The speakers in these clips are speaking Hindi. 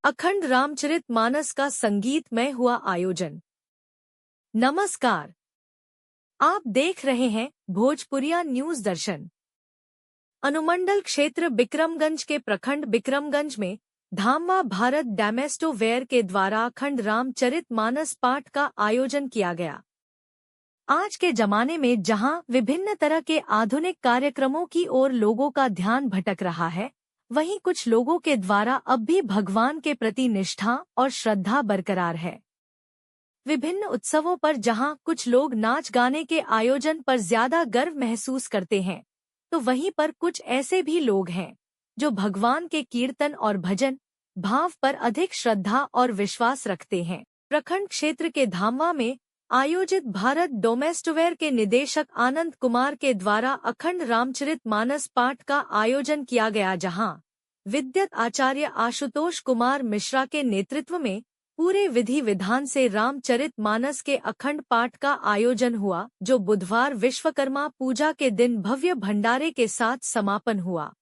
अखंड रामचरितमानस का संगीतमय हुआ आयोजन। नमस्कार, आप देख रहे हैं भोजपुरिया न्यूज दर्शन। अनुमंडल क्षेत्र बिक्रमगंज के प्रखंड बिक्रमगंज में धामवा भारत डोमेस्टो वेयर के द्वारा अखंड रामचरितमानस पाठ का आयोजन किया गया। आज के जमाने में जहां विभिन्न तरह के आधुनिक कार्यक्रमों की ओर लोगों का ध्यान भटक रहा है, वहीं कुछ लोगों के द्वारा अब भी भगवान के प्रति निष्ठा और श्रद्धा बरकरार है। विभिन्न उत्सवों पर जहां कुछ लोग नाच गाने के आयोजन पर ज्यादा गर्व महसूस करते हैं, तो वहीं पर कुछ ऐसे भी लोग हैं जो भगवान के कीर्तन और भजन भाव पर अधिक श्रद्धा और विश्वास रखते हैं। प्रखंड क्षेत्र के धामवा में आयोजित भारत डोमेस्टोवेयर के निदेशक आनंद कुमार के द्वारा अखंड रामचरितमानस पाठ का आयोजन किया गया, जहां विद्वत आचार्य आशुतोष कुमार मिश्रा के नेतृत्व में पूरे विधि विधान से रामचरितमानस के अखंड पाठ का आयोजन हुआ, जो बुधवार विश्वकर्मा पूजा के दिन भव्य भंडारे के साथ समापन हुआ।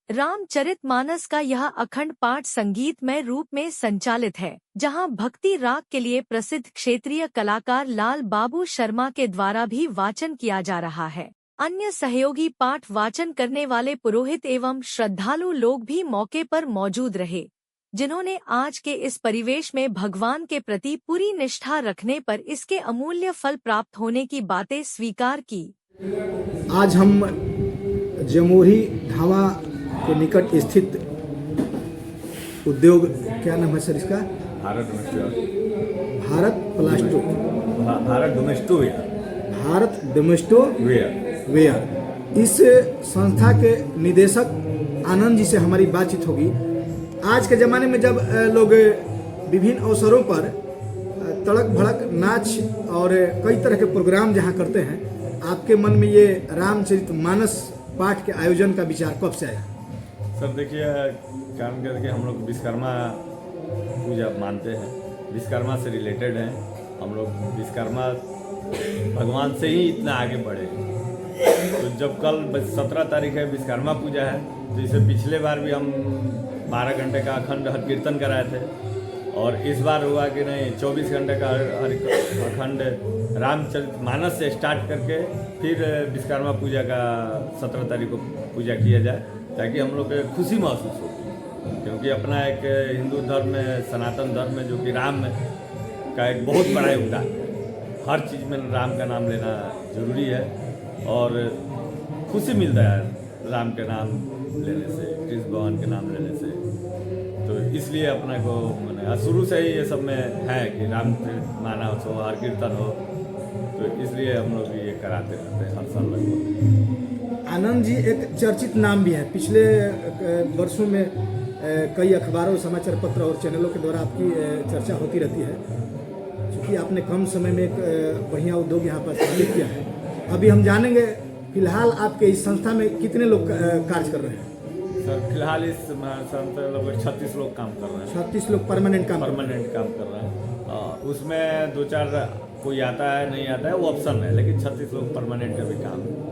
रामचरितमानस का यह अखंड पाठ संगीतमय रूप में संचालित है, जहां भक्ति राग के लिए प्रसिद्ध क्षेत्रीय कलाकार लाल बाबू शर्मा के द्वारा भी वाचन किया जा रहा है। अन्य सहयोगी पाठ वाचन करने वाले पुरोहित एवं श्रद्धालु लोग भी मौके पर मौजूद रहे, जिन्होंने आज के इस परिवेश में भगवान के प्रति पूरी निष्ठा रखने पर इसके अमूल्य फल प्राप्त होने की बातें स्वीकार की। आज हम जमोरी धावा के निकट स्थित उद्योग, क्या नाम है सर इसका? भारत डोमेस्टो वेयर। इस संस्था के निदेशक आनंद जी से हमारी बातचीत होगी। आज के ज़माने में जब लोग विभिन्न अवसरों पर तड़क भड़क नाच और कई तरह के प्रोग्राम जहां करते हैं, आपके मन में ये रामचरितमानस पाठ के आयोजन का विचार कब से आया? सर देखिए, कारण करके हम लोग विश्वकर्मा पूजा मानते हैं, विश्वकर्मा से रिलेटेड हैं हम लोग। विश्वकर्मा भगवान से ही इतना आगे बढ़े। तो जब कल 17 तारीख है, विश्वकर्मा पूजा है, तो इसे पिछले बार भी हम 12 घंटे का अखंड हर कीर्तन कराए थे, और इस बार हुआ कि नहीं 24 घंटे का अखंड रामचरितमानस से स्टार्ट करके फिर विश्वकर्मा पूजा का 17 तारीख को पूजा किया जाए, ताकि हम लोग को खुशी महसूस हो। क्योंकि अपना एक हिंदू धर्म में, सनातन धर्म में, जो कि राम का एक बहुत बड़ा योगदान है। हर चीज़ में राम का नाम लेना जरूरी है, और खुशी मिलता है राम के नाम लेने से, कृष्ण भगवान के नाम लेने से। तो इसलिए अपना को मैंने शुरू से ही ये सब में है कि रामचरितमानस हो, हर कीर्तन हो, तो इसलिए हम लोग ये कराते रहते हैं हर साल लगभग। आनंद जी एक चर्चित नाम भी है। पिछले वर्षों में कई अखबारों, समाचार पत्र और चैनलों के द्वारा आपकी चर्चा होती रहती है, क्योंकि आपने कम समय में एक बढ़िया उद्योग यहाँ पर स्थापित किया है। अभी हम जानेंगे फिलहाल आपके इस संस्था में कितने लोग कार्य कर रहे हैं? सर फिलहाल इस संस्था लगभग 36 लोग काम कर रहे हैं। 36 लोग परमानेंट काम कर रहे हैं। उसमें 2-4 कोई आता है, नहीं आता है, वो ऑप्शन है, लेकिन 36 लोग परमानेंट का भी काम कर रहे हैं।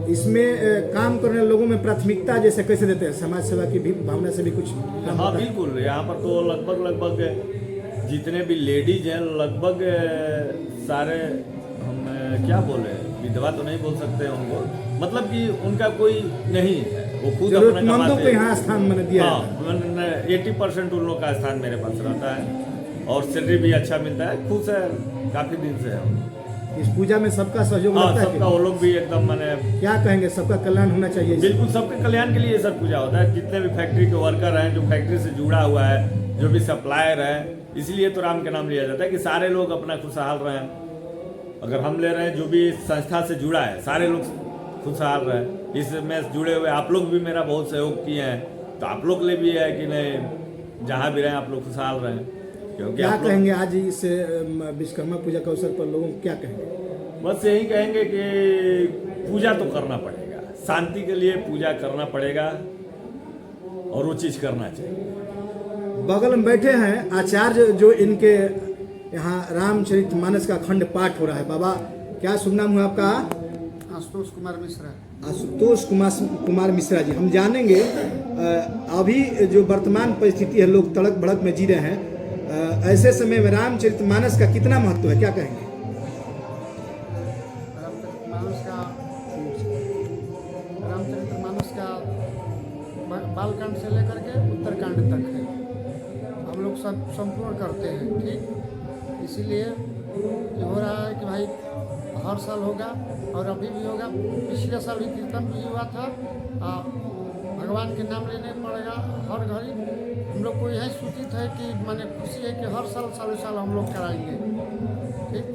इसमें काम करने लोगों में प्राथमिकता जैसे कैसे देते हैं? समाज सेवा की भी भावना से भी कुछ? हाँ बिल्कुल, यहाँ पर तो लगभग जितने भी लेडीज हैं, लगभग सारे, हम क्या बोले, विधवा तो नहीं बोल सकते हैं उनको, मतलब कि उनका कोई नहीं है, वो खुद अपना कमाते हैं। यहाँ स्थान मैंने दिया। हाँ, 80% उन लोग का स्थान मेरे पास रहता है, और सैलरी भी अच्छा मिलता है। खुश है, काफ़ी दिन से है। इस पूजा में सबका सहयोग लगता है? सबका, वो लोग भी एकदम, मैंने क्या कहेंगे, सबका कल्याण होना चाहिए। बिल्कुल, सबके कल्याण के लिए ये सब पूजा होता है। जितने भी फैक्ट्री के वर्कर हैं, जो फैक्ट्री से जुड़ा हुआ है, जो भी सप्लायर है, इसलिए तो राम का नाम लिया जाता है कि सारे लोग अपना खुशहाल रहें। अगर हम ले रहे हैं, जो भी संस्था से जुड़ा है, सारे लोग खुशहाल रहें। इसमें जुड़े हुए आप लोग भी मेरा बहुत सहयोग किए हैं, तो आप लोग के लिए भी है कि नहीं, जहाँ भी रहें आप लोग खुशहाल रहें। क्योंकि क्या कहेंगे आज इस विश्वकर्मा पूजा के अवसर पर लोगों को क्या कहेंगे? बस यही कहेंगे कि पूजा तो करना पड़ेगा, शांति के लिए पूजा करना पड़ेगा, और वो चीज़ करना चाहिए। बगल में बैठे हैं आचार्य, जो इनके यहाँ रामचरितमानस का अखंड पाठ हो रहा है। बाबा, क्या शुभ नाम हुआ आपका? आशुतोष कुमार मिश्रा। आशुतोष कुमार मिश्रा जी, हम जानेंगे अभी जो वर्तमान परिस्थिति है, लोग तड़क भड़क में जी रहे हैं, ऐसे समय में रामचरितमानस का कितना महत्व है, क्या कहेंगे? रामचरितमानस का बालकांड से लेकर के उत्तरकांड तक है, हम लोग सब संपूर्ण करते हैं, ठीक। इसीलिए ये हो रहा है कि भाई हर साल होगा और अभी भी होगा। पिछले साल भी कीर्तन भी हुआ था। भगवान के नाम लेने पड़ेगा हर घड़ी। हम लोग को यही सूचित है कि माने खुशी है कि हर साल साल हम लोग कराएंगे, ठीक।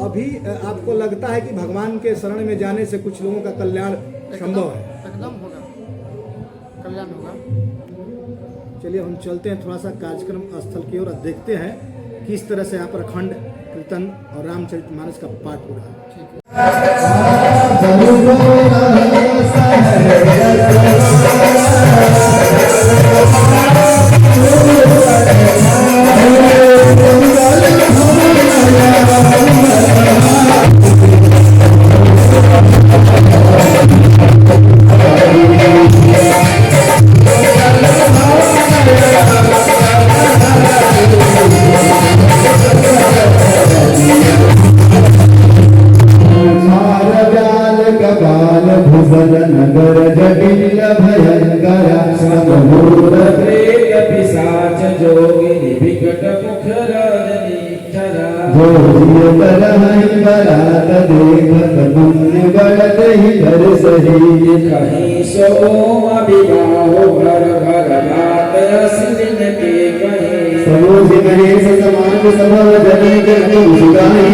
अभी आपको लगता है कि भगवान के शरण में जाने से कुछ लोगों का कल्याण संभव है? एकदम होगा, कल्याण होगा। चलिए हम चलते हैं थोड़ा सा कार्यक्रम स्थल की ओर और देखते हैं किस तरह से यहाँ पर अखंड कीर्तन और रामचरितमानस का पाठ हो रहा है। नगर जटिल भयंकर समूल प्रेत पिशाच जोगिनी विकट मुख रजनीचरा जो जिय करहि बरात देखत पुण्य बढ़त ही धर सही कहीं सो विवाहो घर घर बात असिन के कहीं सरोज गणेश समान सभव जने के सुगाई